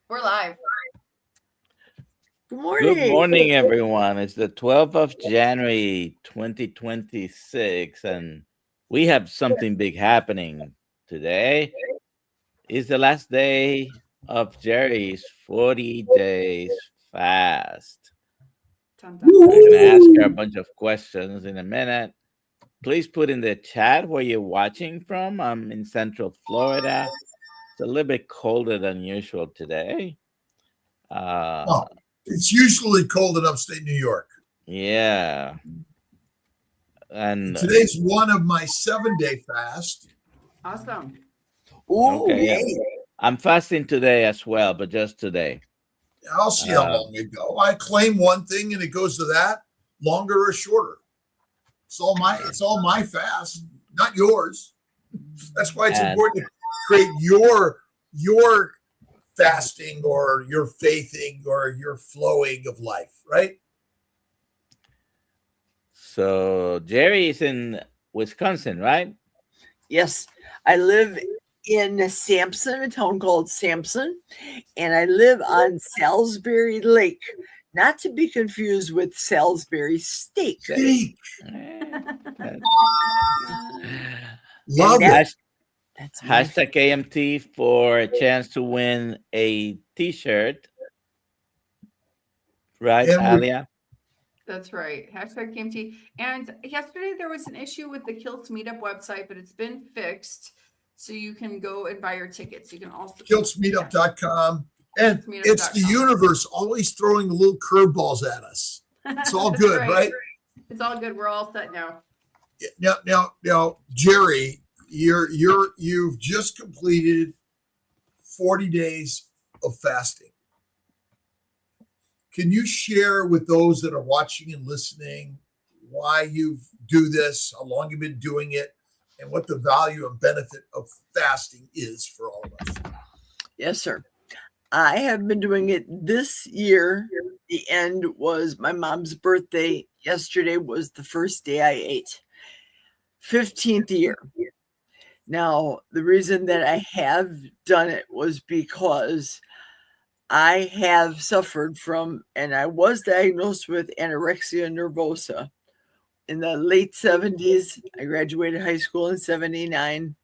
We're live. Good Good morning. morning, everyone. It's the 12th of January, 2026, and we have something big happening today. It's the last day of Geri's 40 days fast. Dun, dun, We're going to ask her a Woo! bunch of questions in a minute. Please put in the chat where you're watching from. I'm in Central Florida. It's a little bit colder than usual today. Uh, Well, it's usually cold in upstate New York. yeah. And And today's one of my 7-day fast. Awesome. Ooh, okay, yeah. yay. I'm fasting today as well, but just today. I'll see how Uh, long it go. I claim one thing and it goes to that, longer or shorter. It's all my fast, not yours. That's why it's and important to create your fasting or your faithing or your flowing of life, right? so Geri is in Wisconsin, right? Yes, I live in Sampson, a town called Sampson, and I live on Salisbury Lake, not to be confused with Salisbury Steak. Steak. Eh, that- Love that- it. That's my Hashtag AMT for a chance to win a T-shirt, right, And we Alia? That's right. Hashtag KMT. And yesterday there was an issue with the Kiltz meetup website, but it's been fixed. So you can go and buy your tickets. You can also kiltzmeetup.com. And it's the Kiltzmeetup.com. universe always throwing little curveballs at us. It's all That's good, right? It's all good. We're all set now. Now, Geri, you've just completed 40 days of fasting. Can you share with those that are watching and listening why you do this, how long you've been doing it, and what the value and benefit of fasting is for all of us? Yes, sir. I have been doing it this year. The end was my mom's birthday. Yesterday was the first day I ate. 15th year. Now, the reason that I have done it was because I have suffered from, and I was diagnosed with anorexia nervosa in the late 70s. I graduated high school in 79.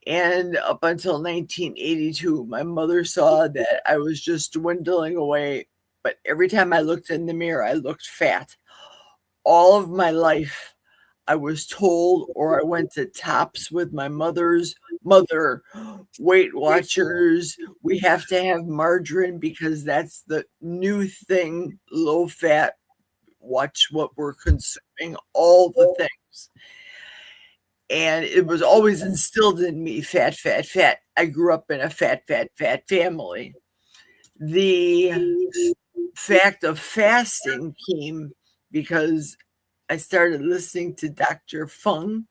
And up until 1982, my mother saw that I was just dwindling away. But every time I looked in the mirror, I looked fat. All of my life, I was told, or I went to Tops with my mother's mother, Weight Watchers. We have to have margarine because that's the new thing, low fat. Watch what we're consuming, all the things. And it was always instilled in me, fat, fat, fat. I grew up in a fat, fat, fat family. The fact of fasting came because I started listening to Dr. Fung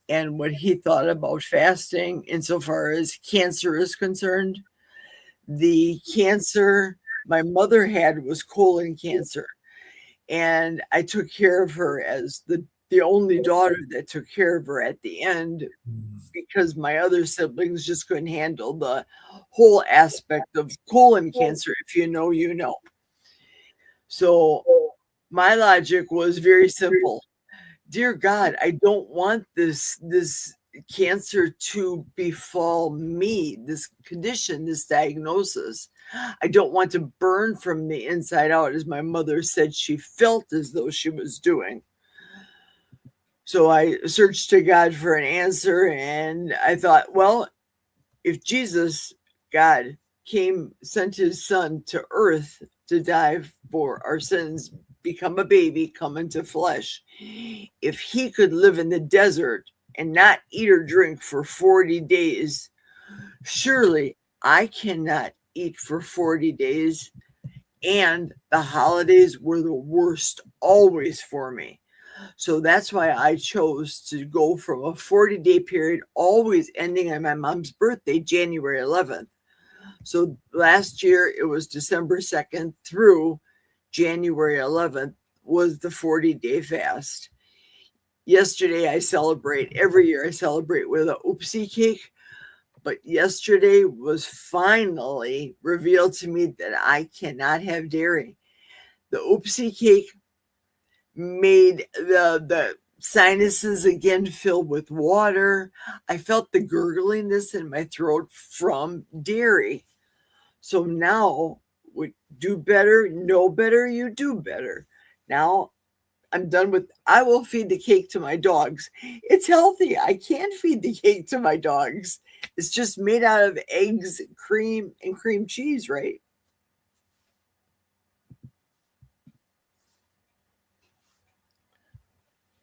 and what he thought about fasting insofar as cancer is concerned. The cancer my mother had was colon cancer. And I took care of her as the only daughter that took care of her at the end because my other siblings just couldn't handle the whole aspect of colon cancer. If you know, you know. So my logic was very simple. Dear God, I don't want this cancer to befall me, this condition, this diagnosis. I don't want to burn from the inside out, as my mother said she felt as though she was doing. So I searched to God for an answer, and I thought, well, if Jesus, God, sent his son to earth to die for our sins, become a baby, come into flesh, if he could live in the desert and not eat or drink for 40 days, surely I cannot eat for 40 days. And the holidays were the worst always for me. So that's why I chose to go from a 40-day period, always ending on my mom's birthday, January 11th. So last year it was December 2nd through January 11th was the 40-day fast. Yesterday every year I celebrate with a oopsie cake. But yesterday was finally revealed to me that I cannot have dairy. The oopsie cake made the sinuses again fill with water. I felt the gurgliness in my throat from dairy. So now, would do better, know better, you do better. Now I'm done with, I will feed the cake to my dogs. It's healthy. I can feed the cake to my dogs. It's just made out of eggs, cream, and cream cheese, right?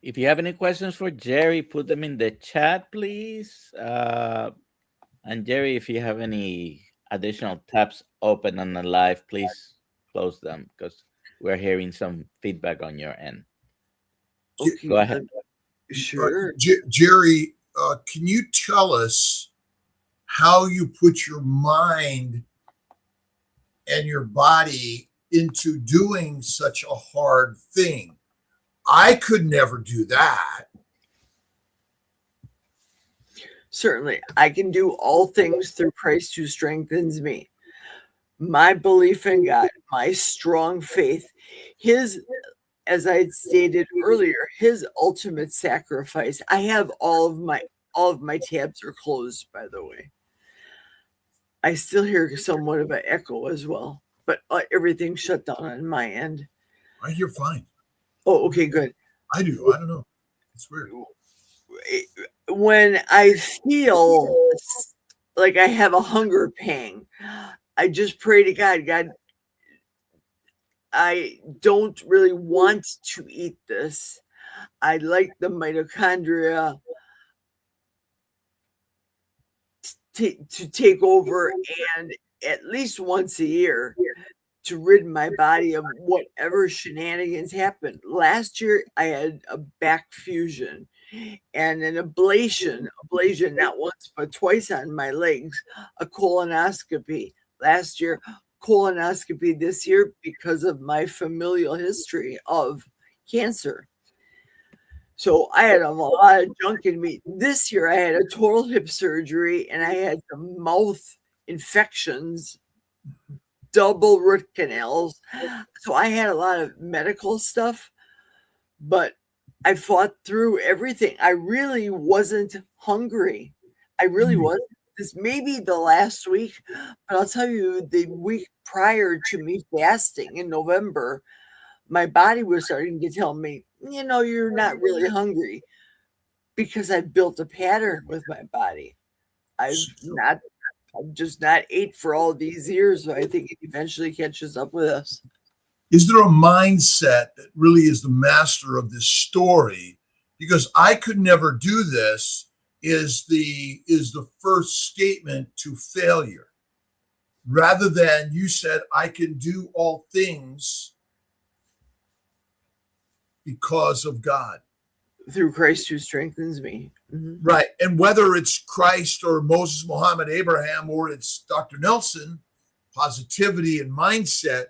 If you have any questions for Geri, put them in the chat, please. And Geri, if you have any additional tabs open on the live, please close them because we're hearing some feedback on your end. Okay, Go ahead. Sure. Geri, can you tell us how you put your mind and your body into doing such a hard thing? I could never do that. Certainly, I can do all things through Christ who strengthens me. My belief in God, my strong faith, his, as I had stated earlier, his ultimate sacrifice. I have all of my tabs are closed, by the way. I still hear somewhat of an echo as well, but everything's shut down on my end. I hear fine. Oh, okay, good. I do. I don't know. It's weird. When I feel like I have a hunger pang, I just pray to God, God, I don't really want to eat this. I like the mitochondria to take over, and at least once a year to rid my body of whatever shenanigans happened. Last year, I had a back fusion and an ablation not once but twice on my legs, a colonoscopy. Last year, colonoscopy. This year, because of my familial history of cancer. So I had a lot of junk in me. This year, I had a total hip surgery and I had some mouth infections, double root canals. So I had a lot of medical stuff, but I fought through everything. I really wasn't hungry. I really wasn't. This may be the last week, but I'll tell you, the week prior to me fasting in November, my body was starting to tell me, you know, you're not really hungry, because I built a pattern with my body. I've just not ate for all these years, so I think it eventually catches up with us. Is there a mindset that really is the master of this story? Because I could never do this is the first statement to failure. Rather than you said, I can do all things because of God. Through Christ who strengthens me. Mm-hmm. Right. And whether it's Christ or Moses, Muhammad, Abraham, or it's Dr. Nelson, positivity and mindset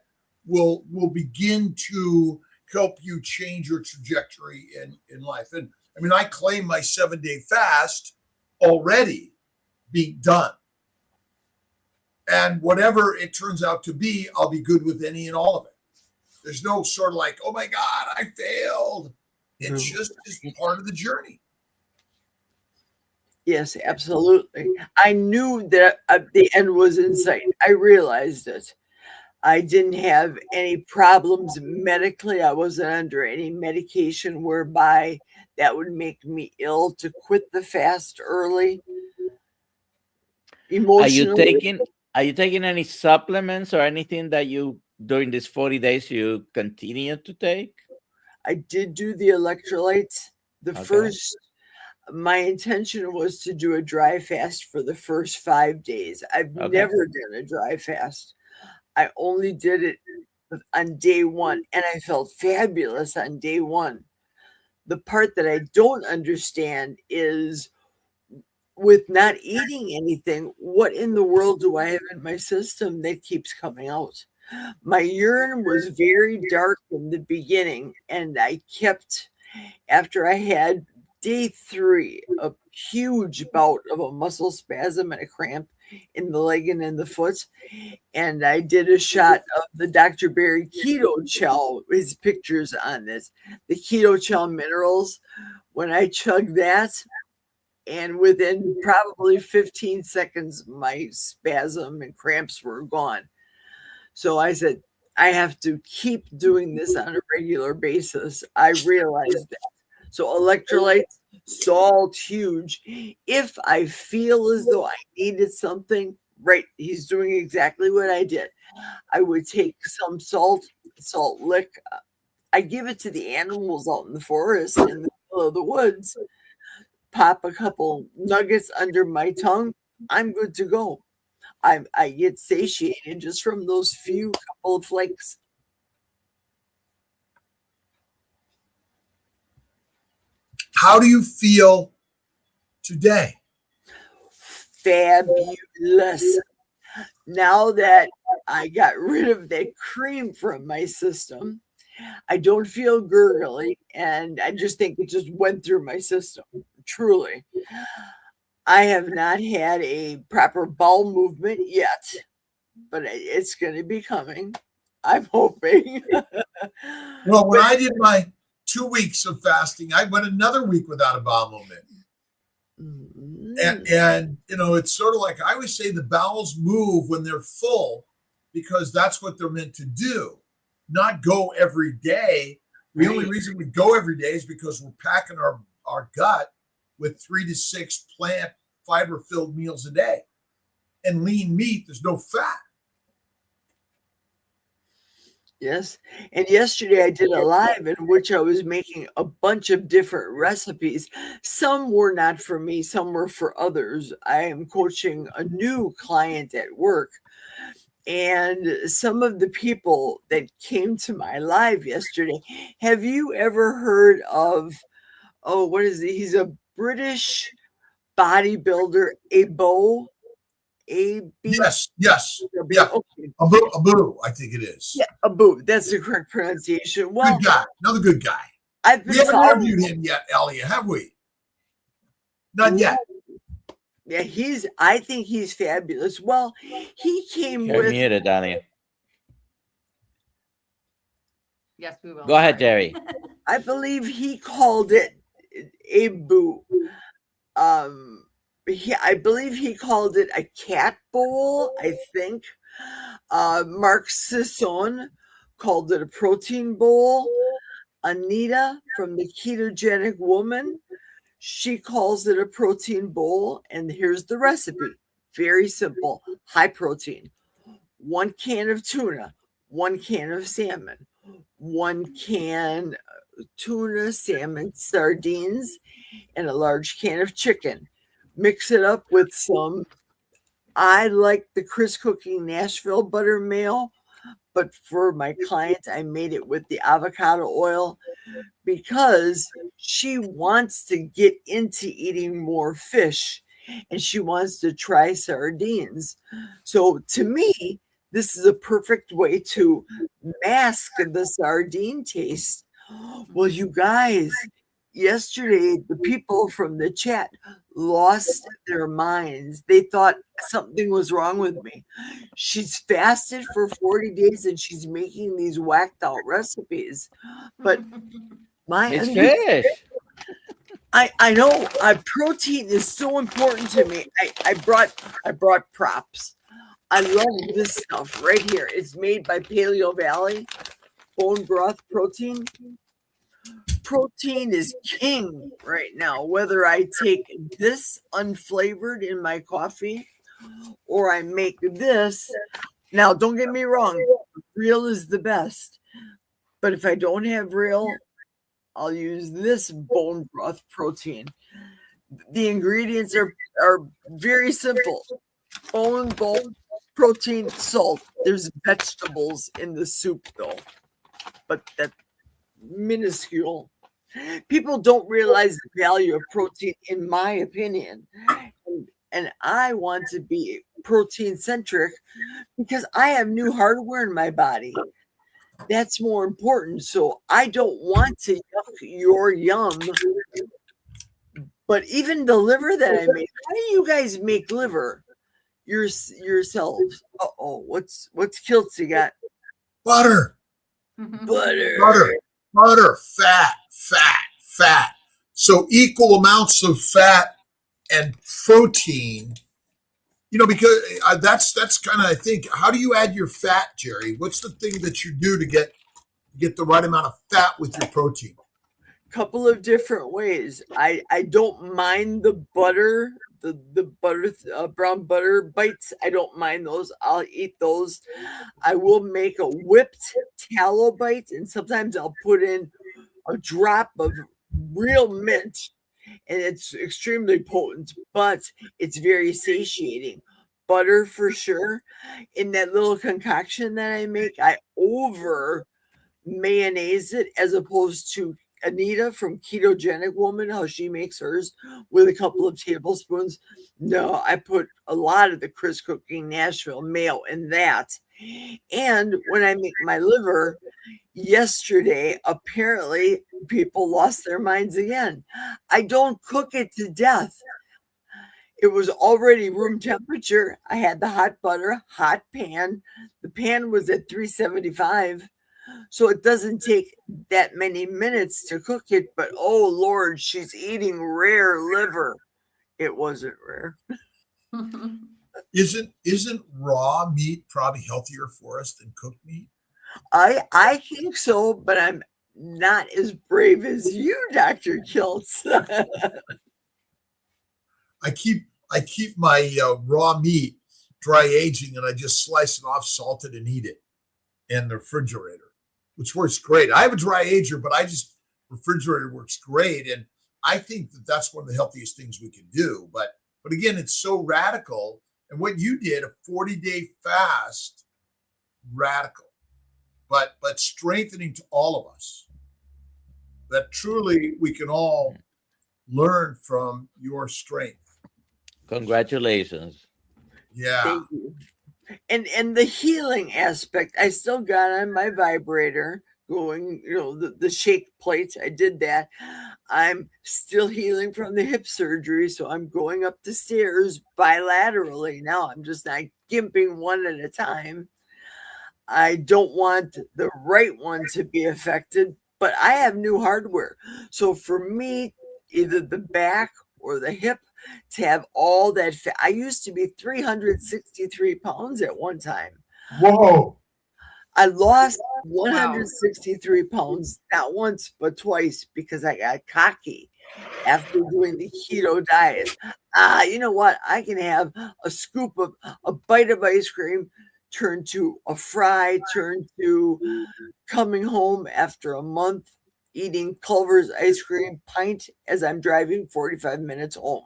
will begin to help you change your trajectory in life. And I mean, I claim my 7-day fast already being done. And whatever it turns out to be, I'll be good with any and all of it. There's no sort of like, oh my God, I failed. It's just part of the journey. Yes, absolutely. I knew that the end was in sight. I realized it. I didn't have any problems medically. I wasn't under any medication whereby that would make me ill to quit the fast early. Emotionally, Are you taking any supplements or anything that you during these 40 days you continue to take? I did do the electrolytes. My intention was to do a dry fast for the first 5 days. I've never done a dry fast. I only did it on day one, and I felt fabulous on day one. The part that I don't understand is, with not eating anything, what in the world do I have in my system that keeps coming out? My urine was very dark in the beginning, and I kept, after I had day 3, a huge bout of a muscle spasm and a cramp in the leg and in the foot. And I did a shot of the Dr. Berry Keto Chow, his pictures on this, the Keto Chow minerals. When I chugged that, and within probably 15 seconds, my spasm and cramps were gone. So I said, I have to keep doing this on a regular basis. I realized that. So electrolytes, salt, huge. If I feel as though I needed something, right, he's doing exactly what I did. I would take some salt lick. I give it to the animals out in the forest, in the middle of the woods. Pop a couple nuggets under my tongue. I'm good to go. I get satiated just from those few couple of flakes. How do you feel today? Fabulous. Now that I got rid of that cream from my system, I don't feel gurgly, and I just think it just went through my system. Truly. I have not had a proper bowel movement yet, but it's going to be coming. I'm hoping. Well, when I did my 2 weeks of fasting, I went another week without a bowel movement. And you know, it's sort of like I always say the bowels move when they're full because that's what they're meant to do, not go every day. The only reason we go every day is because we're packing our gut with 3 to 6 plant fiber-filled meals a day. And lean meat, there's no fat. Yes. And yesterday I did a live in which I was making a bunch of different recipes. Some were not for me, some were for others. I am coaching a new client at work. And some of the people that came to my live yesterday, have you ever heard of, what is he? He's a British bodybuilder, Abo. Yes. Yeah. Okay. Abu, I think it is. Yeah, Abu. That's the correct pronunciation. Well, good guy. Another good guy. We haven't interviewed him yet, Elliot, have we? Not yet. Yeah, I think he's fabulous. Well, he came You're with. muted, Donnie. Yes, we will. Go ahead, Geri. I believe he called it Abu. I believe he called it a cat bowl, I think. Mark Sisson called it a protein bowl. Anita from the Ketogenic Woman, she calls it a protein bowl. And here's the recipe. Very simple. High protein. 1 can of tuna, 1 can of salmon, 1 can tuna, salmon, sardines, and a large can of chicken. Mix it up with some, I like the Chris Cooking Nashville buttermilk, but for my client, I made it with the avocado oil because she wants to get into eating more fish and she wants to try sardines. So to me, this is a perfect way to mask the sardine taste. Well, you guys, yesterday, the people from the chat lost their minds. They thought something was wrong with me. She's fasted for 40 days and she's making these whacked out recipes. But It's fish. I know protein is so important to me. I brought props. I love this stuff right here. It's made by Paleo Valley, bone broth protein. Protein is king right now, whether I take this unflavored in my coffee or I make this. Now, don't get me wrong, real is the best. But if I don't have real, I'll use this bone broth protein. The ingredients are very simple. Bone broth protein, salt. There's vegetables in the soup though, but that's minuscule. People don't realize the value of protein, in my opinion. And I want to be protein centric because I have new hardware in my body. That's more important. So I don't want to yuck your yum But even the liver that I make, how do you guys make liver yourselves? What's Kiltz you got? Butter, fat. So equal amounts of fat and protein. Because that's kind of, I think, how do you add your fat, Geri? What's the thing that you do to get the right amount of fat with your protein? Couple of different ways. I don't mind the butter, the butter, brown butter bites. I don't mind those. I'll eat those. I will make a whipped tallow bite, and sometimes I'll put in a drop of real mint, and it's extremely potent, but it's very satiating. Butter for sure. In that little concoction that I make, I over mayonnaise it, as opposed to Anita from Ketogenic Woman, how she makes hers with a couple of tablespoons. No, I put a lot of the Chris Cooking Nashville mayo in that. And when I make my liver, yesterday, apparently people lost their minds again. I don't cook it to death. It was already room temperature. I had the hot butter, hot pan. The pan was at 375. So it doesn't take that many minutes to cook it. But oh Lord, she's eating rare liver. It wasn't rare. Isn't raw meat probably healthier for us than cooked meat? I think so, but I'm not as brave as you, Dr. Kiltz. I keep my raw meat dry aging, and I just slice it off, salt it, and eat it in the refrigerator, which works great. I have a dry ager, but refrigerator works great, and I think that that's one of the healthiest things we can do. But again, it's so radical. And what you did, a 40-day fast, radical, but strengthening to all of us. That truly we can all learn from your strength. Congratulations. Yeah. Thank you. And the healing aspect, I still got on my vibrator going, the shake plates. I did that. I'm still healing from the hip surgery, so I'm going up the stairs bilaterally now. I'm just not gimping one at a time. I don't want the right one to be affected, but I have new hardware. So for me, either the back or the hip, to have all that fat. I used to be 363 pounds at one time. Whoa. I lost 163 pounds, not once, but twice, because I got cocky after doing the keto diet. You know what? I can have a bite of ice cream turn to a fry, turn to coming home after a month eating Culver's ice cream pint as I'm driving 45 minutes home.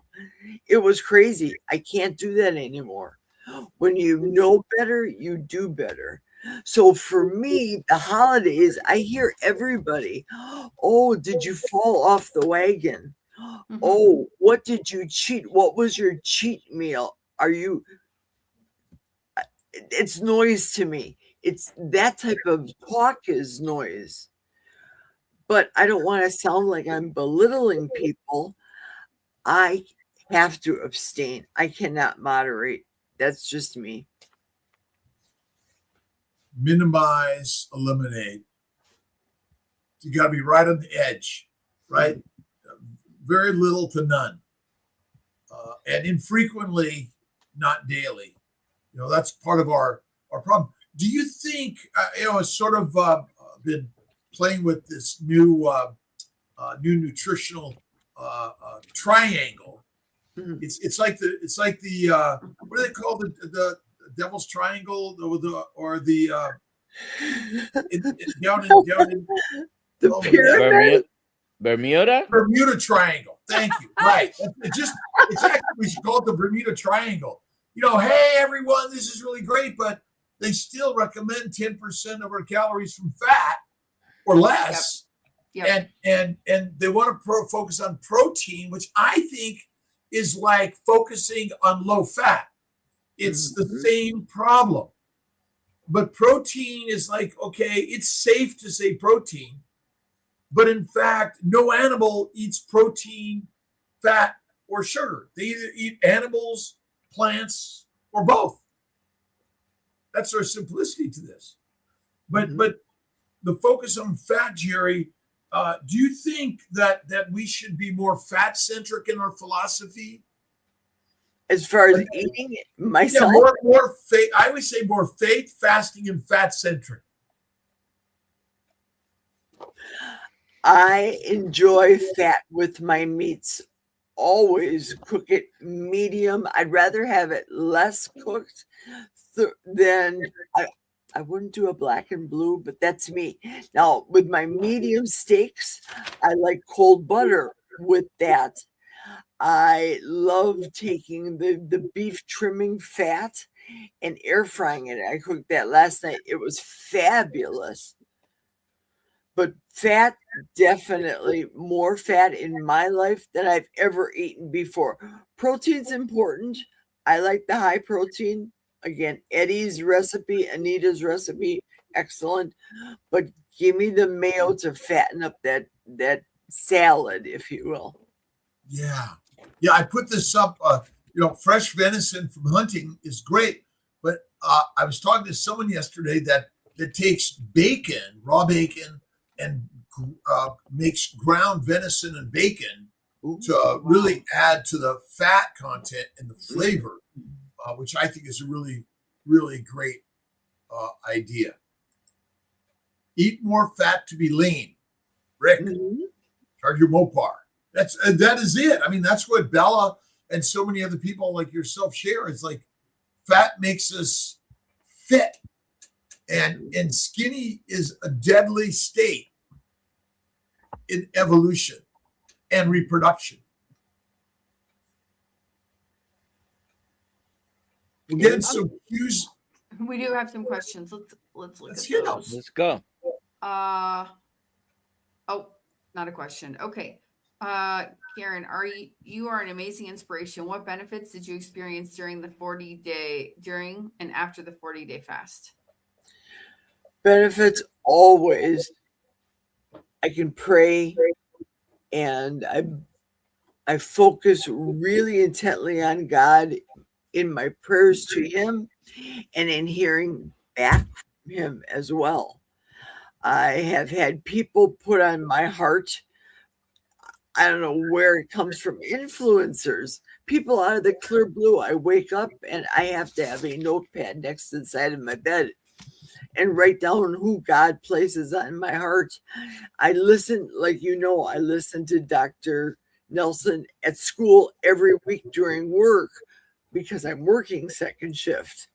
It was crazy. I can't do that anymore. When you know better, you do better. So for me, the holidays, I hear everybody, oh, did you fall off the wagon? Mm-hmm. Oh, what did you cheat? What was your cheat meal? It's noise to me. It's that type of talk is noise. But I don't want to sound like I'm belittling people. I have to abstain. I cannot moderate. That's just me. Minimize, eliminate. You got to be right on the edge, right? Very little to none. And infrequently, not daily. That's part of our problem. Do you think, it's sort of been playing with this new nutritional triangle. Mm-hmm. It's like the what do they call the Devil's Triangle or the down in the pyramid? Bermuda Triangle. Thank you. Right. It's actually, we should call it the Bermuda Triangle. Hey everyone, this is really great, but they still recommend 10% of our calories from fat or less. Yep. And they want to focus on protein, which I think is like focusing on low fat. It's the same problem. But protein is like, okay, it's safe to say protein, but in fact, no animal eats protein, fat, or sugar. They either eat animals, plants, or both. That's our simplicity to this. But the focus on fat, Geri, do you think that we should be more fat centric in our philosophy? As far as eating myself, more faith. I would say more faith, fasting, and fat centric. I enjoy fat with my meats. Always cook it medium. I'd rather have it less cooked than I wouldn't do a black and blue, but that's me. Now, with my medium steaks, I like cold butter with that. I love taking the beef trimming fat and air frying it. I cooked that last night. It was fabulous. But fat, definitely more fat in my life than I've ever eaten before. Protein's important. I like the high protein. Again, Eddie's recipe, Anita's recipe, excellent. But give me the mayo to fatten up that salad, if you will. Yeah. I put this up. Fresh venison from hunting is great, but I was talking to someone yesterday that takes bacon, raw bacon, and makes ground venison and bacon to really add to the fat content and the flavor, which I think is a really, really great idea. Eat more fat to be lean. Rick, charge your Mopar. That is it. I mean, that's what Bella and so many other people like yourself share. It's like fat makes us fit, and skinny is a deadly state in evolution and reproduction. We're getting some cues. We do have some questions. Let's look at hear those. those. Let's go. Not a question. Okay. Karen, you are an amazing inspiration. What benefits did you experience during and after the 40-day fast? Benefits always. I can pray, and I focus really intently on God in my prayers to him and in hearing back from him as well. I have had people put on my heart. I don't know where it comes from. Influencers, people out of the clear blue. I wake up and I have to have a notepad next to the side of my bed and write down who God places on my heart. I listen, I listen to Dr. Nelson at school every week during work because I'm working second shift.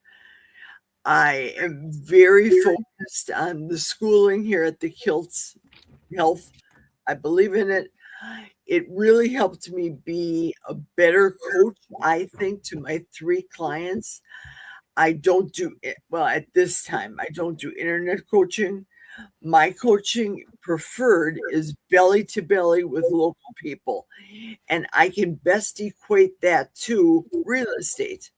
I am very focused on the schooling here at the Kiltz Health. I believe in it. It really helped me be a better coach, I think, to my 3 clients. I don't do it. Well, at this time, I don't do internet coaching. My coaching preferred is belly to belly with local people. And I can best equate that to real estate.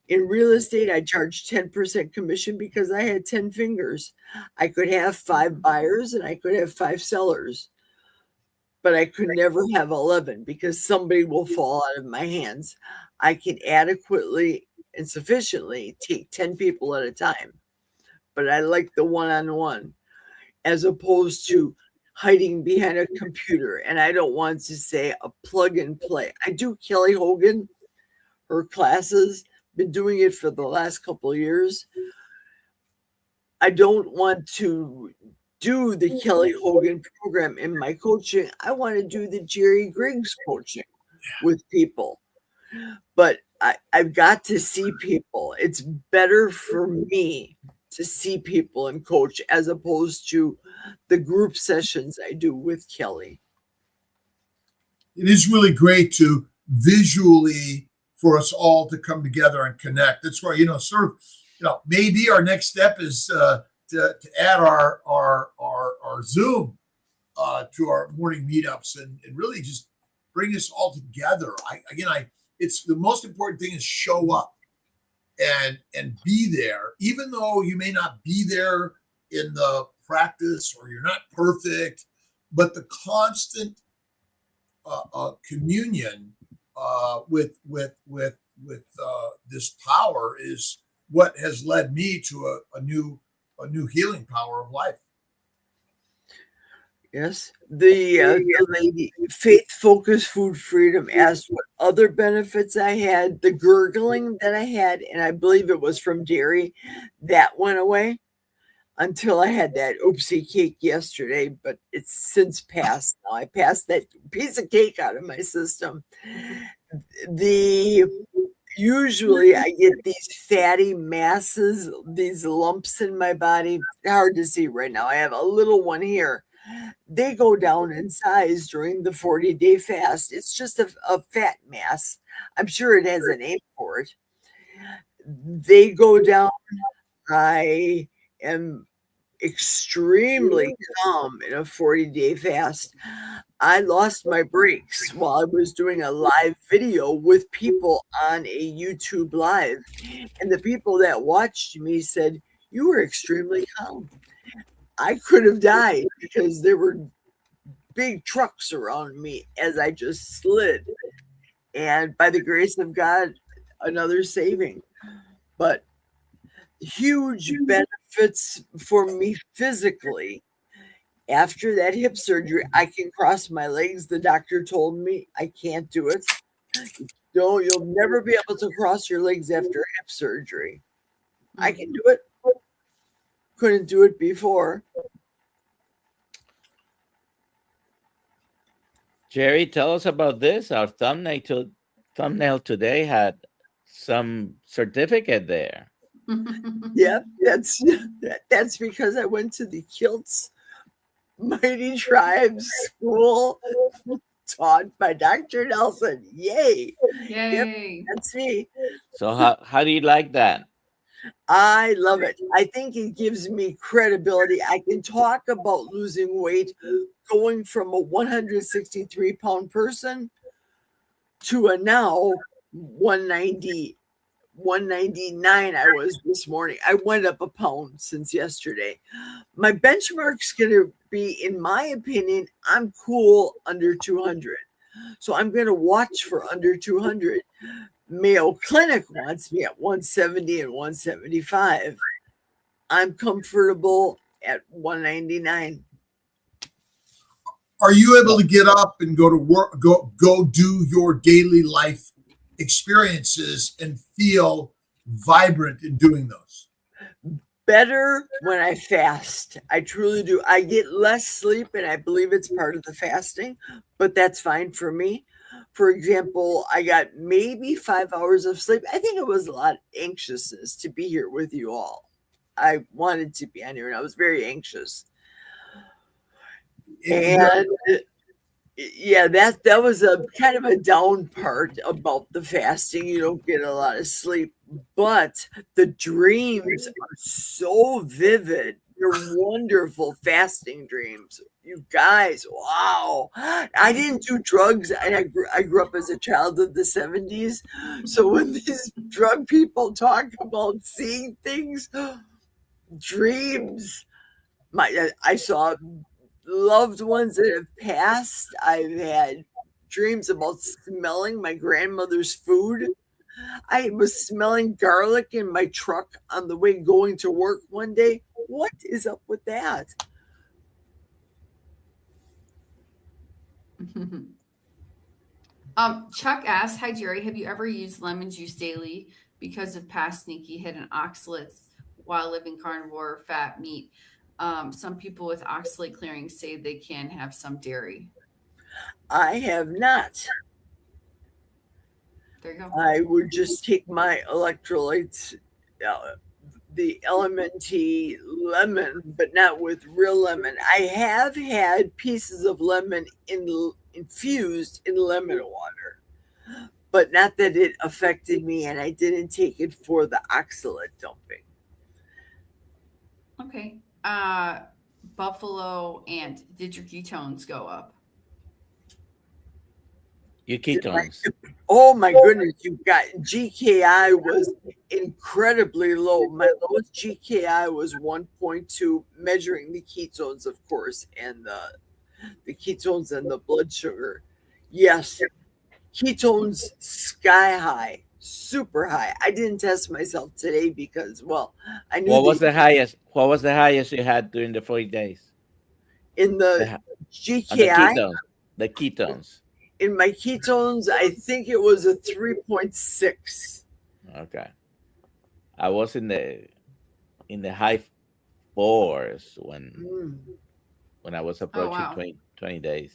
In real estate, I charge 10% commission because I had 10 fingers. I could have 5 buyers and I could have 5 sellers. But I could never have 11 because somebody will fall out of my hands. I can adequately and sufficiently take 10 people at a time. But I like the one-on-one as opposed to hiding behind a computer. And I don't want to say a plug and play. I do Kelly Hogan, her classes, been doing it for the last couple of years. I don't want to do the Kelly Hogan program in my coaching. I want to do the Geri Griggs coaching with people. But I've got to see people. It's better for me to see people and coach as opposed to the group sessions I do with Kelly. It is really great to visually for us all to come together and connect. That's why, maybe our next step is to add our Zoom to our morning meetups and really just bring us all together. It's the most important thing is show up and be there, even though you may not be there in the practice or you're not perfect, but the constant communion with this power is what has led me to a new healing power of life. Yes. The lady, Faith Focus Food Freedom, asked what other benefits I had. The gurgling that I had, and I believe it was from dairy, that went away until I had that oopsie cake yesterday, but it's since passed now. I passed that piece of cake out of my system. Usually I get these fatty masses, these lumps in my body. Hard to see right now. I have a little one here. They go down in size during the 40-day fast. It's just a fat mass. I'm sure it has a name for it. They go down. I am extremely calm in a 40-day fast. I lost my brakes while I was doing a live video with people on a YouTube live. And the people that watched me said, "You were extremely calm." I could have died because there were big trucks around me as I just slid. And by the grace of God, another saving. But huge benefits for me physically. After that hip surgery, I can cross my legs. The doctor told me I can't do it. No, you'll never be able to cross your legs after hip surgery. I can do it. Couldn't do it before. Geri, tell us about this. Our thumbnail today had some certificate there. Yeah, that's because I went to the Kiltz Mighty Tribes School taught by Dr. Nelson. Yay. Yay. Yep, that's me. So how do you like that? I love it. I think it gives me credibility. I can talk about losing weight, going from a 163-pound person to a now 199 I was this morning. I went up a pound since yesterday. My benchmark's going to be, in my opinion, I'm cool under 200. So I'm going to watch for under 200. Mayo Clinic wants me at 170 and 175. I'm comfortable at 199. Are you able to get up and go to work, go do your daily life experiences and feel vibrant in doing those? Better when I fast. I truly do. I get less sleep, and I believe it's part of the fasting, but that's fine for me. For example, I got maybe 5 hours of sleep. I think it was a lot of anxiousness to be here with you all. I wanted to be on here, and I was very anxious. And yeah, that was a kind of a down part about the fasting. You don't get a lot of sleep, but the dreams are so vivid. They're wonderful fasting dreams. You guys, wow. I didn't do drugs, and I grew up as a child of the 70s. So when these drug people talk about seeing things, dreams, I saw loved ones that have passed. I've had dreams about smelling my grandmother's food. I was smelling garlic in my truck on the way going to work one day. What is up with that? Chuck asked, "Hi Geri, have you ever used lemon juice daily because of past sneaky hidden oxalates while living carnivore fat meat? Some people with oxalate clearing say they can have some dairy." I have not. There you go. I would just take my electrolytes, the LMNT lemon, but not with real lemon. I have had pieces of lemon infused in lemon water, but not that it affected me, and I didn't take it for the oxalate dumping. Okay. Buffalo Ant, did your ketones go up? Your ketones. Oh my goodness, you got GKI was incredibly low. My lowest GKI was 1.2, measuring the ketones, of course, and the ketones and the blood sugar. Yes, ketones sky high, super high. I didn't test myself today because, well, I knew What was the highest? What was the highest you had during the 40 days? in The, the hi- on the GKI, ketones. The ketones. in my ketones, I think it was a 3.6. Okay. I was in the high fours Mm. when I was Oh, approaching wow. 20 days.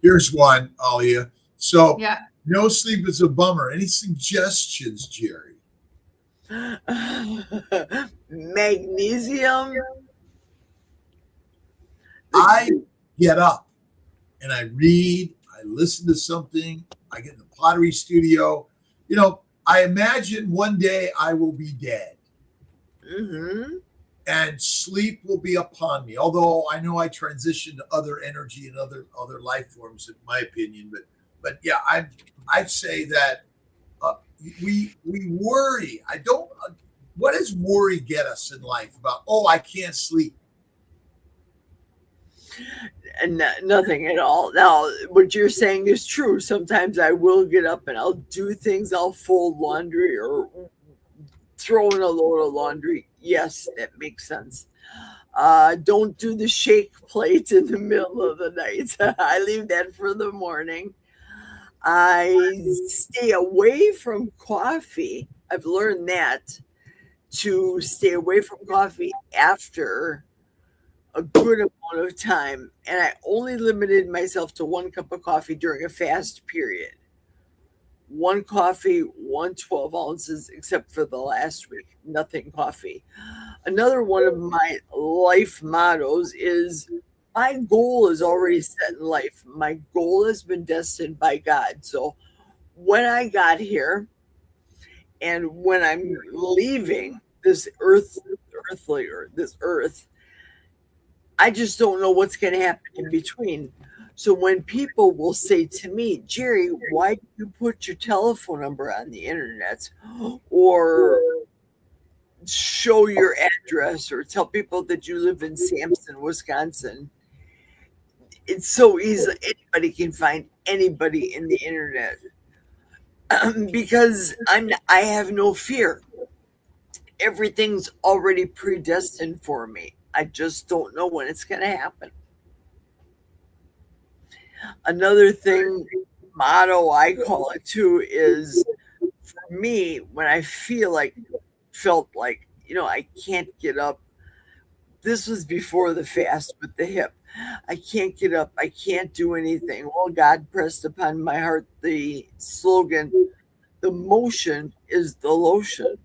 Here's one, Alia. So Yeah. no sleep is a bummer. Any suggestions, Geri? Magnesium. I get up and I read, I listen to something, I get in the pottery studio. You know, I imagine one day I will be dead Mm-hmm. and sleep will be upon me. Although I know I transition to other energy and other life forms, in my opinion. But yeah, I'd say that we worry. I don't. What does worry get us in life about? Oh, I can't sleep. And nothing at all. Now, what you're saying is true. Sometimes I will get up and I'll do things. I'll fold laundry or throw in a load of laundry. Yes, that makes sense. Don't do the shake plate in the middle of the night. I leave that for the morning. I stay away from coffee. I've learned that to stay away from coffee after a good amount of time. And I only limited myself to 1 cup of coffee during a fast period. One coffee, 12 ounces, except for the last week, nothing coffee. Another one of my life mottos is my goal is already set in life. My goal has been destined by God. So when I got here and when I'm leaving this this earth, I just don't know what's going to happen in between. So when people will say to me, Geri, why do you put your telephone number on the internet or show your address or tell people that you live in Sampson, Wisconsin? It's so easy. Anybody can find anybody in the internet because I have no fear. Everything's already predestined for me. I just don't know when it's going to happen. Another thing, motto I call it too, is for me when I felt like I can't get up. This was before the fast with the hip. I can't get up. I can't do anything. Well, God pressed upon my heart the slogan, the motion is the lotion.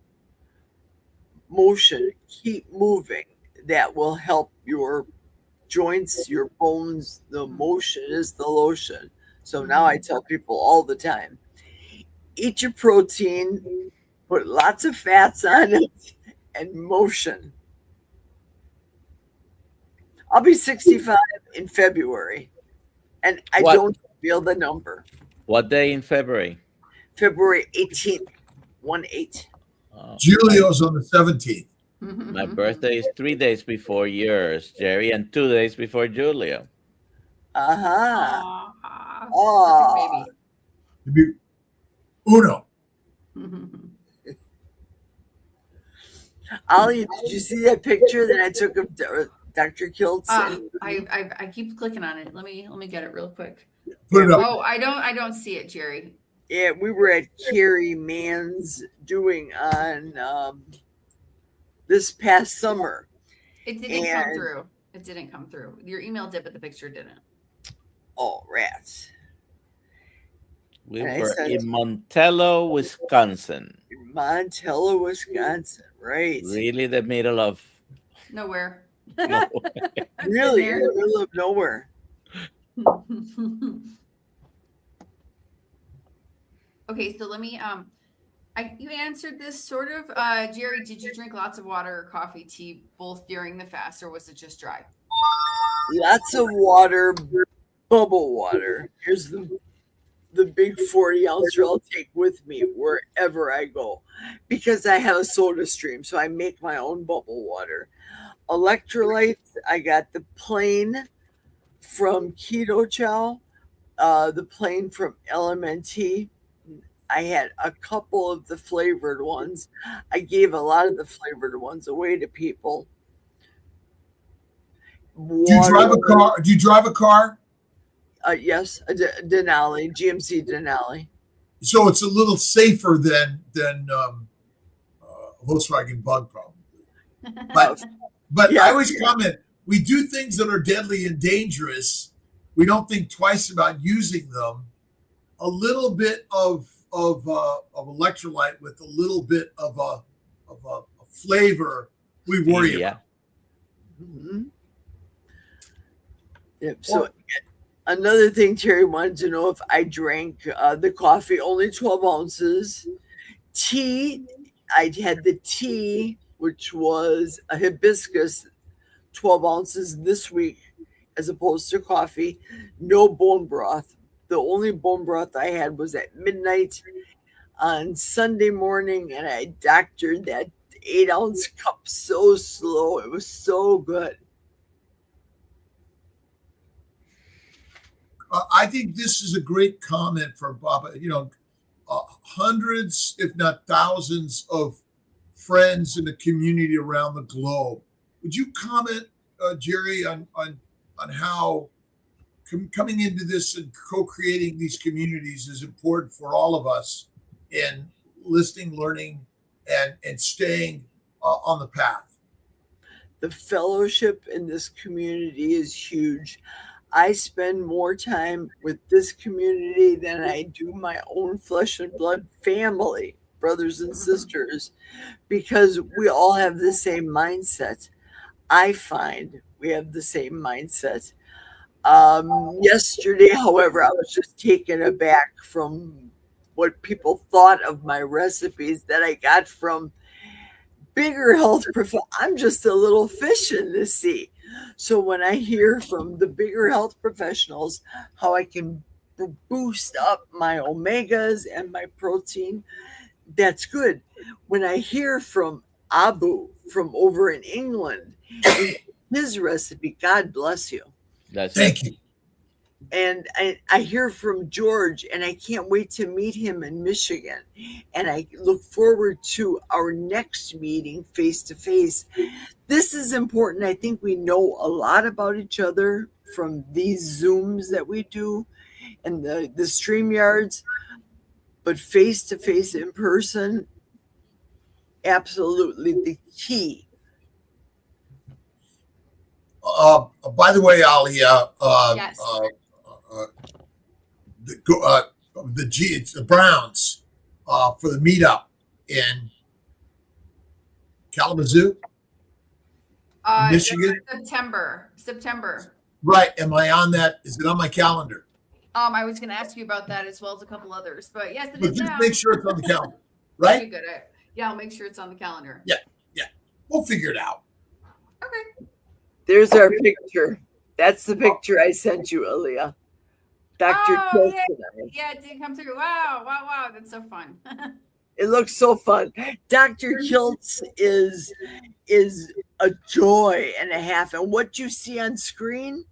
Motion, keep moving. That will help your joints, your bones. The motion is the lotion. So now I tell people all the time, eat your protein, put lots of fats on it, and motion. I'll be 65 in February, and I What don't feel the number. what day in February? February 18th, 1/8. My Julio's on the 17th. my birthday is 3 days before yours, Geri, and 2 days before Julio. Uh-huh. Aw, Oh, It'd be Uno. perfect Ollie, did you see that picture that I took of Dr. Kiltz? baby. I keep clicking on it. Let me get it real quick. Put it up. Oh, I don't see it, Geri. Yeah, we were at Carrie Mann's doing on this past summer. It didn't come And- through. It didn't come through. Your email did, but the picture didn't. Oh, rats. We And I were said- in Montello, Wisconsin. Montello, Wisconsin, right? Really the middle of Nowhere. no. Really, in the middle of nowhere. Okay, so let me you answered this sort of. Geri, did you drink lots of water or coffee, tea, both during the fast, or was it just dry? Lots of water, bubble water. Here's the big 40 ounce I'll take with me wherever I go because I have a soda stream, so I make my own bubble water. Electrolytes, I got the plain from Keto Chow. the plain from LMNT. I had a couple of the flavored ones. I gave a lot of the flavored ones away to people. Do you drive a Water, car? Do you drive a car? yes, a Denali, GMC Denali. So it's a little safer than a Volkswagen Bug, probably. But Yeah. I always comment: we do things that are deadly and dangerous. We don't think twice about using them. A little bit of electrolyte with a little bit of a flavor, we worry about. Mhm. Yep. So another thing Terry wanted to know if I drank the coffee, only 12 ounces. Tea, I had the tea, which was a hibiscus, 12 ounces this week, as opposed to coffee. No bone broth. The only bone broth I had was at midnight on Sunday morning, and I doctored that 8-ounce cup so slow. It was so good. I think this is a great comment from Bob. Hundreds, if not thousands, of friends in the community around the globe. Would you comment, Geri, on how coming into this and co-creating these communities is important for all of us in listening, learning, and staying on the path? The fellowship in this community is huge. I spend more time with this community than I do my own flesh and blood family, brothers and sisters, because we all have the same mindset. I find we have the same mindset. Yesterday, however, I was just taken aback from what people thought of my recipes that I got from bigger health professionals. I'm just a little fish in the sea. So when I hear from the bigger health professionals how I can boost up my omegas and my protein, that's good. When I hear from Abu from over in England, his recipe, God bless you. Thank you. And I hear from George, and I can't wait to meet him in Michigan. And I look forward to our next meeting face to face. This is important. I think we know a lot about each other from these Zooms that we do and the StreamYards, but face to face in person, absolutely the key. By the way, Ali, Yes. it's the Browns for the meetup in Kalamazoo, Michigan. September. Right. Am I on that? Is it on my calendar? I was going to ask you about that as well as a couple others, but yes, it But is just now. make sure it's on the calendar, Okay, right? good. Yeah, I'll make sure it's on the calendar. Yeah. We'll figure it out. Okay. There's our picture. That's the picture I sent you, Aaliyah. Dr. Kiltz yeah. and I. Yeah, it did come through. Wow. That's so fun. It looks so fun. Dr. Kiltz is a joy and a half. And what you see on screen,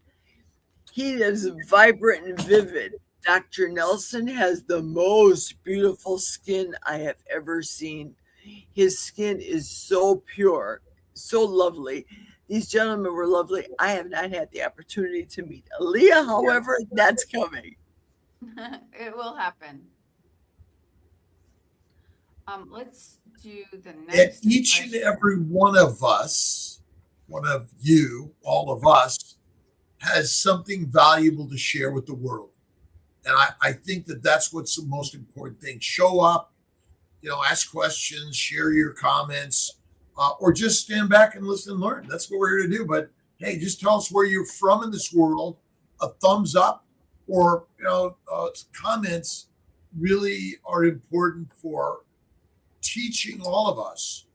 he is vibrant and vivid. Dr. Nelson has the most beautiful skin I have ever seen. His skin is so pure, so lovely. These gentlemen were lovely. I have not had the opportunity to meet Aaliyah, however, that's coming. It will happen. Let's do the And next. each and question. every one of us, one of you, all of us, has something valuable to share with the world. And I think that that's what's the most important thing. Show up, ask questions, share your comments, or just stand back and listen and learn. That's what we're here to do. But hey, just tell us where you're from in this world. A thumbs up or comments really are important for teaching all of us.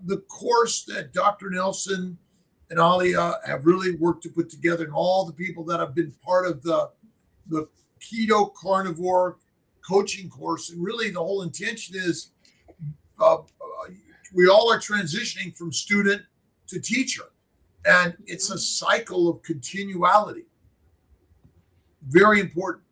The course that Dr. Nelson and Alia have really worked to put together, and all the people that have been part of the keto carnivore coaching course, and really the whole intention is we all are transitioning from student to teacher, and it's a cycle of continuality. Very important.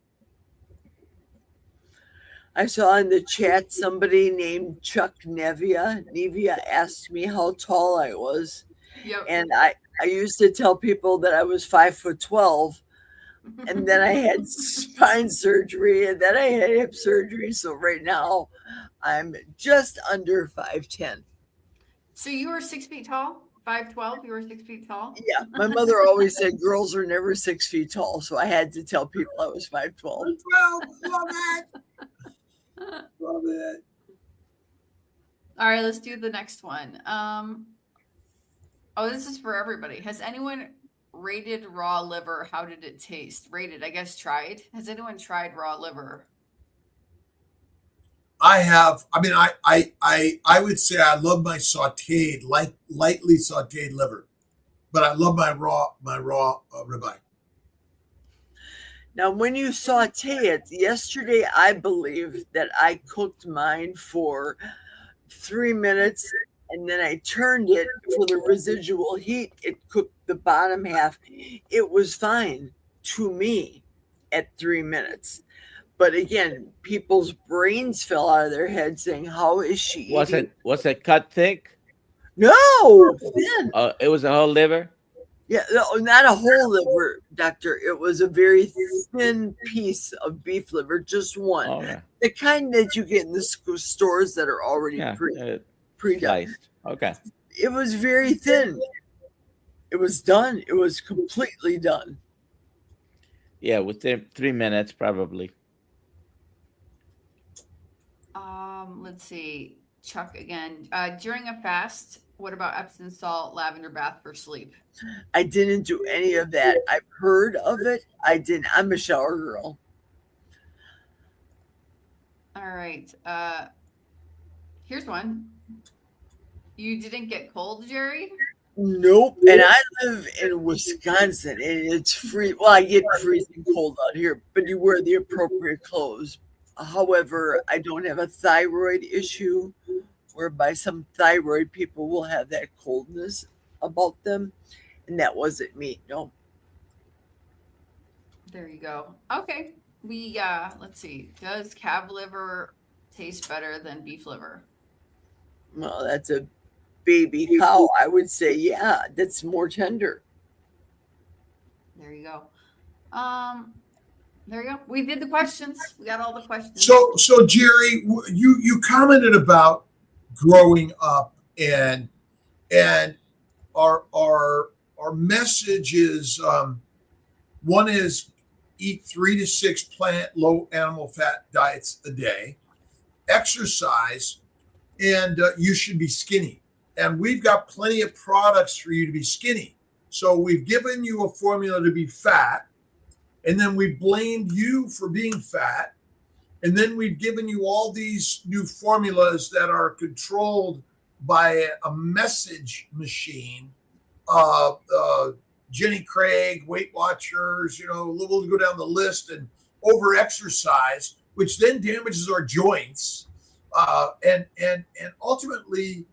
I saw in the chat somebody named Chuck Nevia asked me how tall I was. Yep. And I used to tell people that I was 5'12", and then I had spine surgery, and then I had hip surgery. So right now I'm just under 5'10". So you were 6 feet tall? 5'12"? You were 6 feet tall? Yeah, my mother always said girls are never 6 feet tall, so I had to tell people I was 5'12". Well, love it. Love it. All right, let's do the next one. Oh, this is for everybody. Has anyone rated raw liver? How did it taste? Rated, I guess tried. Has anyone tried raw liver? I have. I mean, I would say I love my sautéed, lightly sautéed liver, but I love my raw ribeye. Now, when you saute it, yesterday I believe that I cooked mine for 3 minutes, and then I turned it for the residual heat. It cooked the bottom half. It was fine to me at 3 minutes. But again, people's brains fell out of their heads saying, "How is she eating?" Was it cut thick? No, thin. It was a whole liver. Yeah, no, not a whole liver, doctor. It was a very thin piece of beef liver, just one. Okay. The kind that you get in the stores that are already pre-done. Sliced. Okay. It was very thin. It was done. It was completely done. Yeah, within 3 minutes, probably. Let's see. Chuck again. During a fast, what about Epsom salt, lavender bath for sleep? I didn't do any of that. I've heard of it. I didn't. I'm a shower girl. All right. Here's one. You didn't get cold, Geri? Nope. And I live in Wisconsin, and it's free. Well, I get freezing cold out here, but you wear the appropriate clothes. However, I don't have a thyroid issue, whereby some thyroid people will have that coldness about them, and that wasn't me. No. There you go. Okay. We let's see. Does calf liver taste better than beef liver? Well, that's a baby cow. I would say, yeah, that's more tender. There you go. There you go. We did the questions. We got all the questions. So Geri, you commented about growing up, and our message is one is eat 3 to 6 plant, low animal fat diets a day, exercise, and you should be skinny. And we've got plenty of products for you to be skinny. So we've given you a formula to be fat, and then we blamed you for being fat. And then we've given you all these new formulas that are controlled by a message machine. Jenny Craig, Weight Watchers, we'll go down the list, and over exercise, which then damages our joints. And ultimately,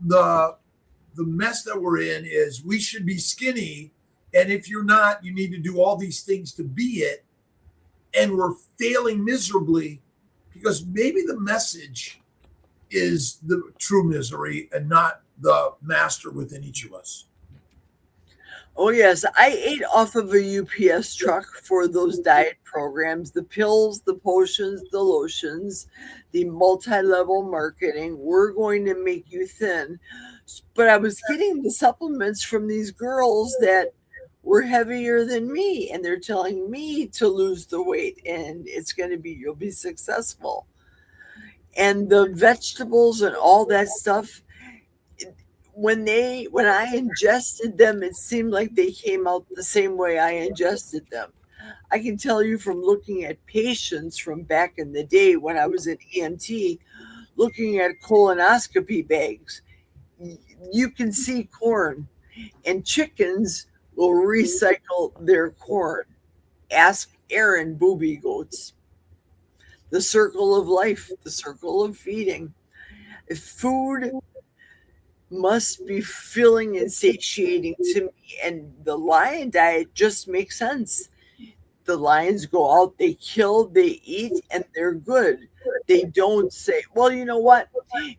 the mess that we're in is we should be skinny. And if you're not, you need to do all these things to be it. And we're failing miserably because maybe the message is the true misery and not the master within each of us. Oh, yes. I ate off of a UPS truck for those diet programs, the pills, the potions, the lotions, the multi-level marketing. We're going to make you thin. But I was getting the supplements from these girls that were heavier than me, and they're telling me to lose the weight, and it's going to be, you'll be successful. And the vegetables and all that stuff, when I ingested them, it seemed like they came out the same way I ingested them. I can tell you from looking at patients from back in the day when I was an EMT, looking at colonoscopy bags, you can see corn, and chickens will recycle their corn. Ask Aaron Booby Goats. The circle of life, the circle of feeding. If food must be filling and satiating to me, and the lion diet just makes sense. the lions go out, they kill, they eat, and they're good. They don't say, well, you know what?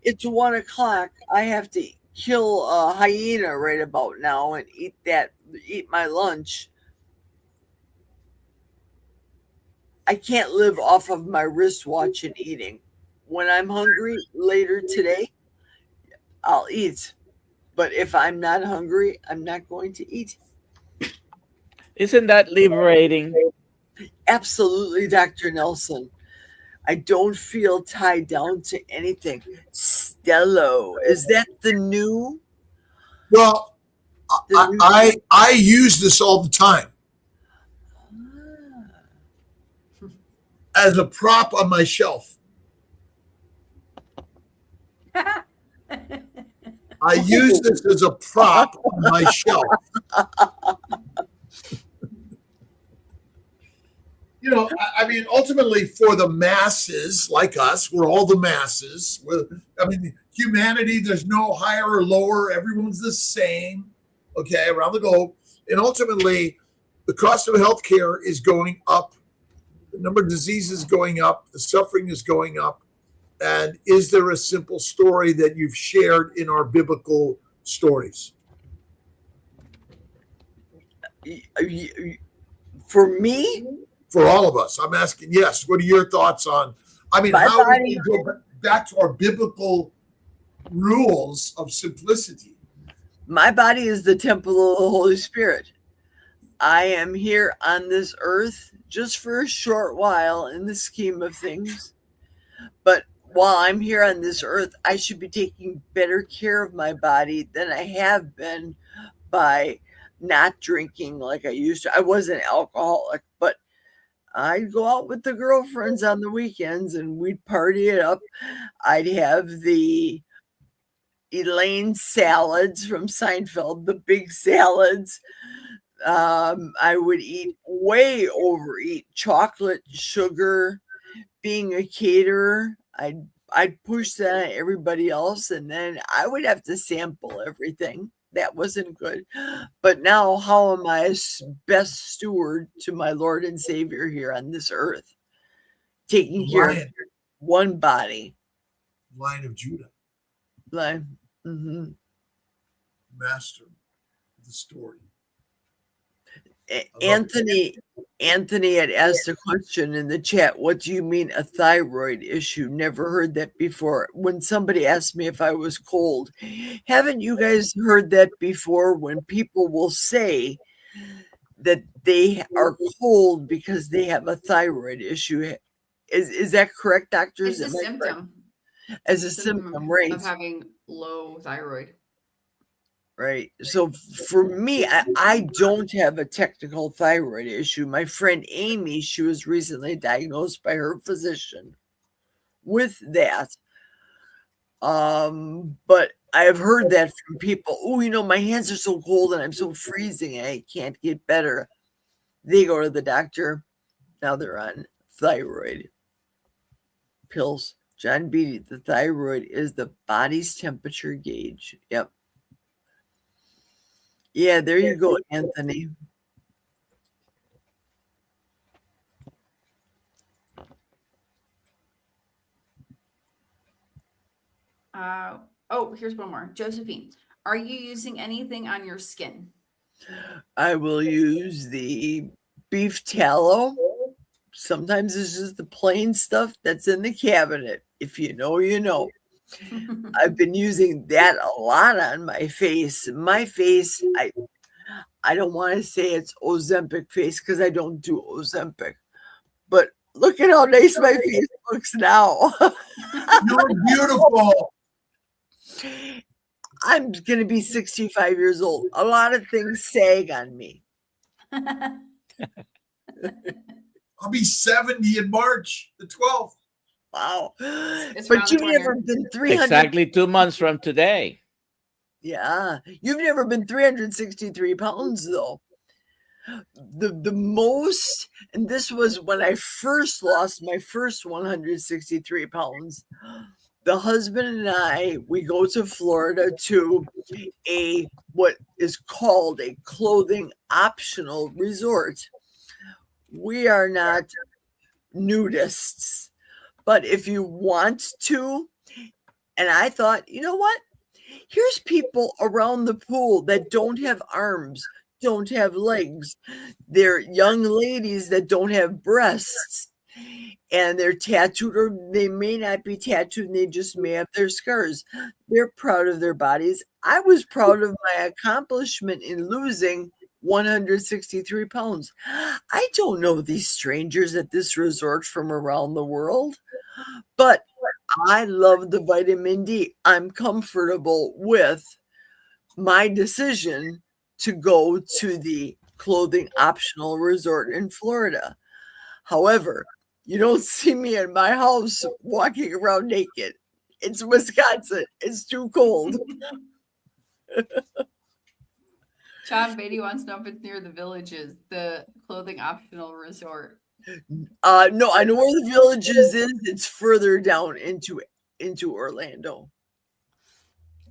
It's 1 o'clock. I have to kill a hyena right about now and eat my lunch. I can't live off of my wristwatch and eating. When I'm hungry later today, I'll eat. But if I'm not hungry, I'm not going to eat. Isn't that liberating? Absolutely, Dr. Nelson. I don't feel tied down to anything. Stello, is that the new? Well, I use this all the time as a prop on my shelf. I use this as a prop on my shelf. You know, I mean, ultimately for the masses like us, we're all the masses. I mean, humanity, there's no higher or lower. Everyone's the same, okay, around the globe. And ultimately, the cost of healthcare is going up. The number of diseases is going up. The suffering is going up. And is there a simple story that you've shared in our biblical stories? For me? For all of us. I'm asking, yes. What are your thoughts on, I mean, how do we go back to our biblical rules of simplicity? My body is the temple of the Holy Spirit. I am here on this earth just for a short while in the scheme of things. But while I'm here on this earth, I should be taking better care of my body than I have been by not drinking like I used to. I was an alcoholic, but I'd go out with the girlfriends on the weekends and we'd party it up. I'd have the Elaine salads from Seinfeld, the big salads. I would overeat chocolate, sugar. Being a caterer, I'd push that on everybody else, and then I would have to sample everything. That wasn't good. But now, how am I best steward to my Lord and Savior here on this earth? Taking care of one body. Lion of Judah. Mm-hmm. Master of the story. Anthony had asked a question in the chat. What do you mean a thyroid issue? Never heard that before. When somebody asked me if I was cold, haven't you guys heard that before? When people will say that they are cold because they have a thyroid issue. Is that correct, doctors? It's a symptom. As a symptom, right? Of having low thyroid. Right. So for me, I don't have a technical thyroid issue. My friend Amy, she was recently diagnosed by her physician with that. But I've heard that from people. Oh, you know, my hands are so cold and I'm so freezing and I can't get better. They go to the doctor. Now they're on thyroid pills. John Beatty, the thyroid is the body's temperature gauge. Yep. Yeah, there you go, Anthony. Here's one more. Josephine, are you using anything on your skin? I will use the beef tallow. Sometimes it's just the plain stuff that's in the cabinet. If you know, you know. I've been using that a lot on my face. My face, I don't want to say it's Ozempic face because I don't do Ozempic. But look at how nice my face looks now. You're beautiful. I'm going to be 65 years old. A lot of things sag on me. I'll be 70 in March the 12th. Wow. But you've never been 300. Exactly 2 months from today. Yeah. You've never been 363 pounds, though. The most, and this was when I first lost my first 163 pounds. The husband and I, we go to Florida to what is called a clothing optional resort. we are not nudists. But if you want to, and I thought, you know what? Here's people around the pool that don't have arms, don't have legs. They're young ladies that don't have breasts, and they're tattooed, or they may not be tattooed, and they just may have their scars. They're proud of their bodies. I was proud of my accomplishment in losing 163 pounds. I don't know these strangers at this resort from around the world, but I love the vitamin D. I'm comfortable with my decision to go to the clothing optional resort in Florida. However, you don't see me in my house walking around naked. It's Wisconsin. It's too cold. John Beatty wants to know if it's near the Villages, the clothing optional resort. No, I know where the Villages is. It's further down into Orlando.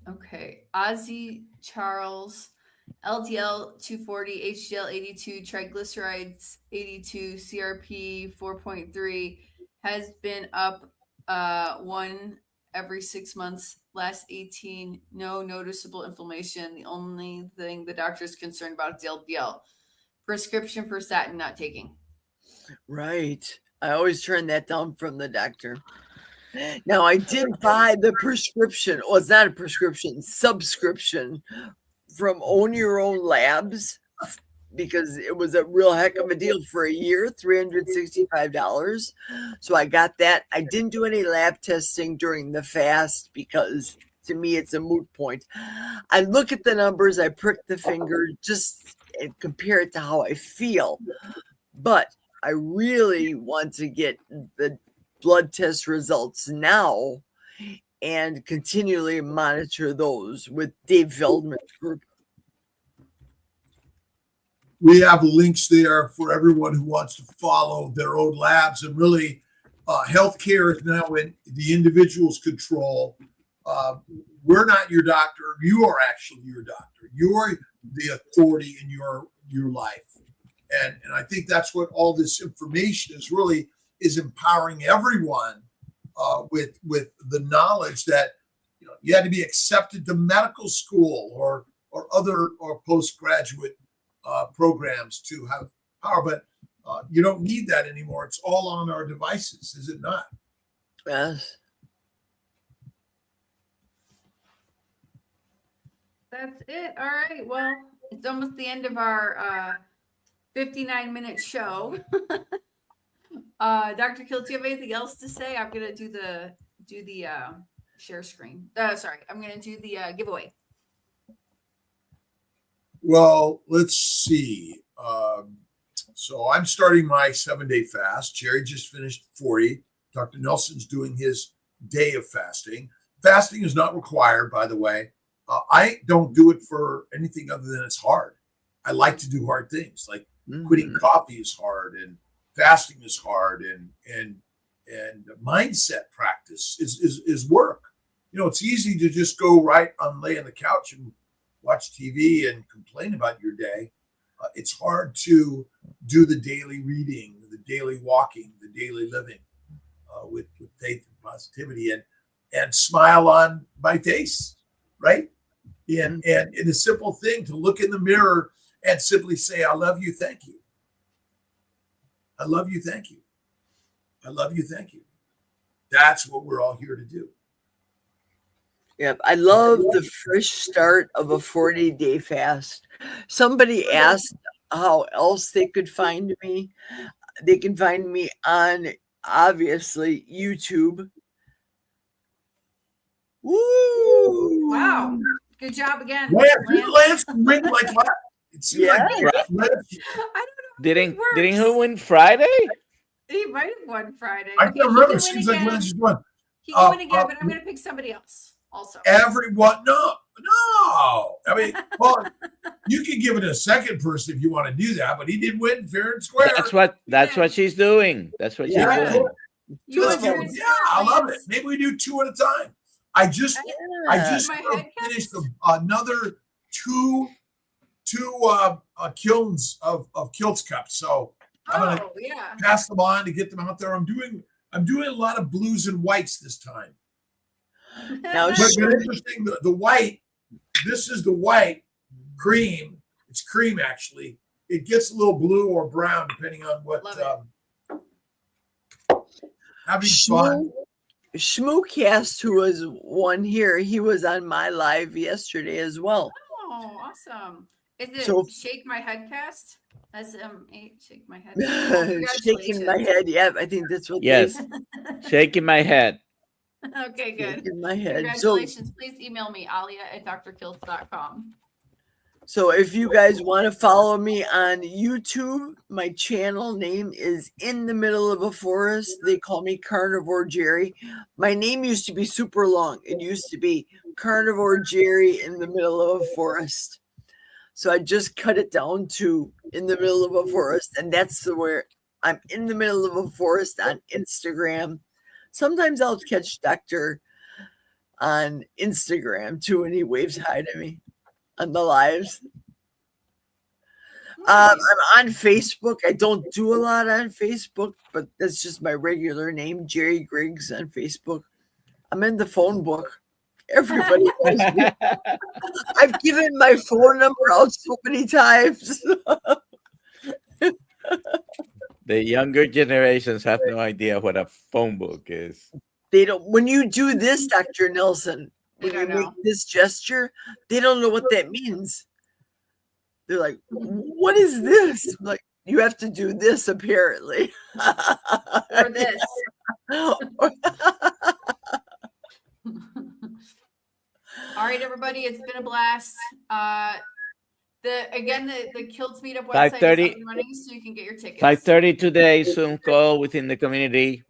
Okay. Ozzy Charles, LDL 240, HDL 82, triglycerides 82, CRP 4.3, has been up 1 every 6 months, last 18, no noticeable inflammation. The only thing the doctor is concerned about is the LDL. Prescription for statin not taking. Right. I always turn that down from the doctor. Now, I did buy the prescription. Well, it's not a prescription, subscription from Own Your Own Labs, because it was a real heck of a deal for a year, $365. So I got that. I didn't do any lab testing during the fast because to me it's a moot point. I look at the numbers, I prick the finger, just and compare it to how I feel. But I really want to get the blood test results now and continually monitor those with Dave Feldman's group. We have links there for everyone who wants to follow their own labs. And really, healthcare is now in the individual's control. We're not your doctor. You are actually your doctor. You're the authority in your life. And I think that's what all this information is empowering everyone with the knowledge that you had to be accepted to medical school or other or postgraduate programs to have power, but you don't need that anymore. It's all on our devices, is it not? Yes. That's it. All right. Well, it's almost the end of our 59-minute show. Dr. Kiltz, do you have anything else to say? I'm gonna do the share screen. Sorry, I'm gonna do the giveaway. Well, let's see. So I'm starting my 7-day fast. Geri just finished 40. Dr. Nelson's doing his day of fasting. Fasting is not required, by the way. I don't do it for anything other than it's hard. I like to do hard things, like quitting coffee is hard, and fasting is hard, and mindset practice is work. It's easy to just go right on, lay on the couch and watch TV and complain about your day. It's hard to do the daily reading, the daily walking, the daily living with faith and positivity, and smile on my face, right? And a simple thing to look in the mirror and simply say, I love you, thank you. I love you, thank you. I love you, thank you. That's what we're all here to do. Yep, I love the fresh start of a 40-day fast. Somebody asked how else they could find me. They can find me on, obviously, YouTube. Woo! Wow. Good job again. Lance win like that. Yeah. I don't know. Didn't who win Friday? He might have won Friday. I can't remember. It seems like Lance just won. He can win again, but I'm going to pick somebody else also. Everyone, no. I mean, well, you can give it a second person if you want to do that, but he did win fair and square. That's what she's doing. That's what she's doing. I love it. Maybe we do 2 at a time. I just finished another two kilns of Kiltz Cups. So I'm gonna Oh, yeah. pass them on to get them out there. I'm doing a lot of blues and whites this time. Now, But interesting, the white, this is the white cream. It's cream, actually. It gets a little blue or brown, depending on what. Having fun. Schmoocast, who was one here, he was on my live yesterday as well. Oh, awesome. Is it So- Shake My Head cast? SM8, Shake My Head. Shaking my head. Yeah, I think that's what. Yes. Shaking my head. Okay, good. Shaking my head. So, Congratulations. Please email me, alia@drkiltz.com. so if you guys want to follow me on YouTube, my channel name is In the Middle of a Forest. They call me Carnivore Geri. My name used to be super long. It used to be Carnivore Geri in the Middle of a Forest. So I just cut it down to In the Middle of a Forest, and that's where I'm in the middle of a forest on Instagram. Sometimes I'll catch Doctor on Instagram too, and he waves hi to me on the lives. I'm on Facebook. I don't do a lot on Facebook, but that's just my regular name, Geri Griggs on Facebook. I'm in the phone book. Everybody knows me. I've given my phone number out so many times. The younger generations have no idea what a phone book is. They don't. When you do this, Dr. Nelson, when They you don't make know. this gesture, they don't know what that means. They're like, "What is this?" I'm like, you have to do this apparently. Or this. All right, everybody, it's been a blast. The Kiltz meetup website is up 5:30 and running, so you can get your tickets. 5:30 today, Zoom call within the community.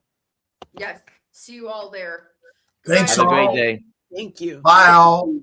Yes. See you all there. Thanks Have a great all. day. Thank you. Bye, all.